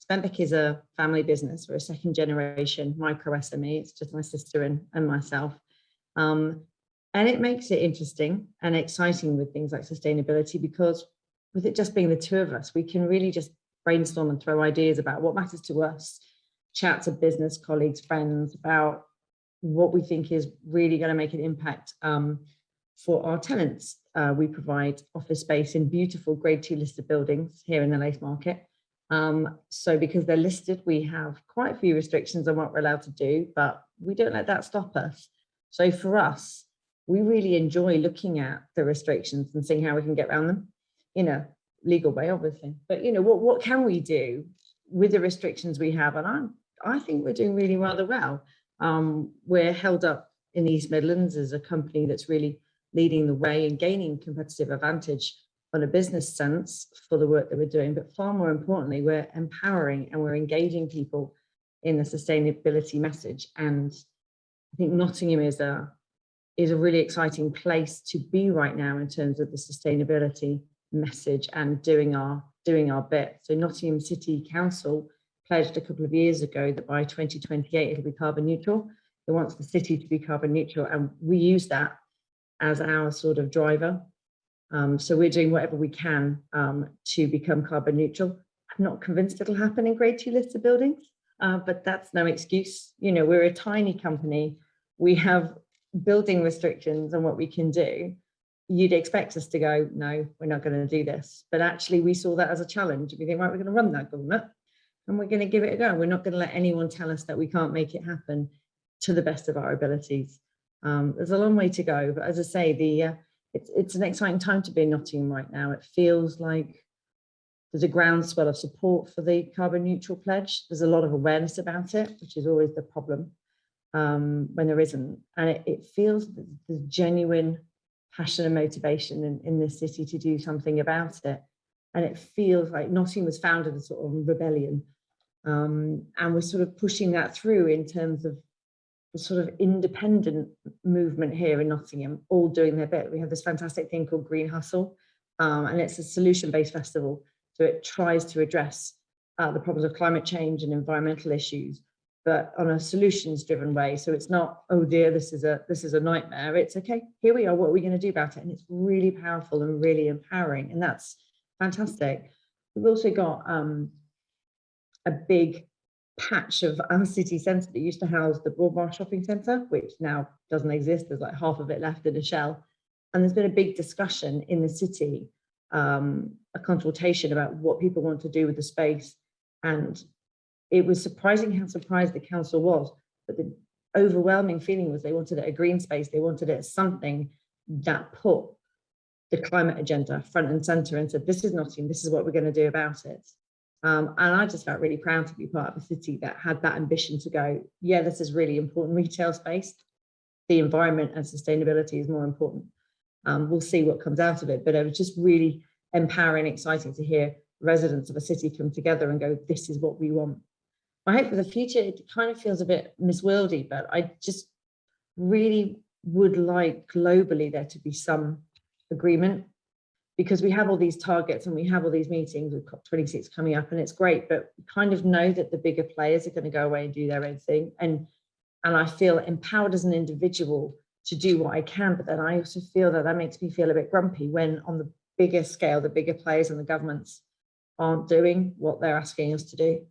Spenbeck is a family business. We're a second generation micro SME. It's just my sister and myself. And it makes it interesting and exciting with things like sustainability, because with it just being the two of us, we can really just brainstorm and throw ideas about what matters to us, chat to business colleagues, friends about what we think is really going to make an impact for our tenants. We provide office space in beautiful grade 2 listed buildings here in the Lace Market. So because they're listed, we have quite a few restrictions on what we're allowed to do, but we don't let that stop us. So for us, we really enjoy looking at the restrictions and seeing how we can get around them in a legal way, obviously. But what can we do with the restrictions we have? And I think we're doing really rather well. We're held up in the East Midlands as a company that's really leading the way and gaining competitive advantage on a business sense for the work that we're doing. But far more importantly, we're empowering and we're engaging people in the sustainability message. And I think Nottingham is a really exciting place to be right now in terms of the sustainability message and doing our bit. So Nottingham City Council pledged a couple of years ago that by 2028 it'll be carbon neutral. It wants the city to be carbon neutral, and we use that as our sort of driver. So we're doing whatever we can to become carbon neutral. I'm not convinced it'll happen in grade 2 listed buildings, but that's no excuse. We're a tiny company. We have building restrictions on what we can do. You'd expect us to go, no, we're not going to do this. But actually, we saw that as a challenge. We think, right, we're going to run that gauntlet and we're going to give it a go. We're not going to let anyone tell us that we can't make it happen to the best of our abilities. There's a long way to go. But as I say, it's an exciting time to be in Nottingham right now. It feels like there's a groundswell of support for the carbon neutral pledge. There's a lot of awareness about it, which is always the problem when there isn't. And it feels there's genuine passion and motivation in this city to do something about it. And it feels like Nottingham was founded as sort of rebellion. And we're sort of pushing that through in terms of the sort of independent movement here in Nottingham, all doing their bit. We have this fantastic thing called Green Hustle, and it's a solution-based festival. So it tries to address the problems of climate change and environmental issues, but on a solutions-driven way. So it's not, oh dear, this is a nightmare. It's okay, here we are, what are we going to do about it? And it's really powerful and really empowering, and that's fantastic. We've also got a big patch of our city centre that used to house the Broadmoor shopping centre, which now doesn't exist. There's like half of it left in a shell. And there's been a big discussion in the city, a consultation about what people want to do with the space. And it was surprising how surprised the council was, but the overwhelming feeling was they wanted it a green space. They wanted it as something that put the climate agenda front and centre and said, this is Nottingham, this is what we're going to do about it. And I just felt really proud to be part of a city that had that ambition to go, yeah, this is really important retail space. The environment and sustainability is more important. We'll see what comes out of it, but it was just really empowering and exciting to hear residents of a city come together and go, this is what we want. I hope for the future, it kind of feels a bit Miss-Worldy, but I just really would like globally there to be some agreement, because we have all these targets and we have all these meetings with COP26 coming up, and it's great, but we kind of know that the bigger players are going to go away and do their own thing. And I feel empowered as an individual to do what I can, but then I also feel that makes me feel a bit grumpy when on the bigger scale, the bigger players and the governments aren't doing what they're asking us to do.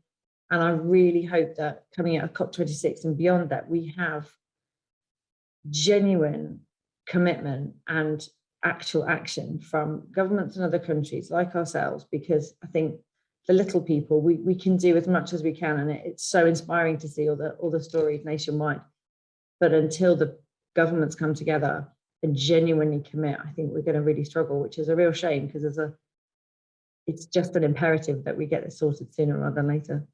And I really hope that coming out of COP26 and beyond that, we have genuine commitment and actual action from governments in other countries like ourselves, because I think the little people, we can do as much as we can, and it's so inspiring to see all the stories nationwide. But until the governments come together and genuinely commit, I think we're going to really struggle, which is a real shame, because it's just an imperative that we get this sorted sooner rather than later.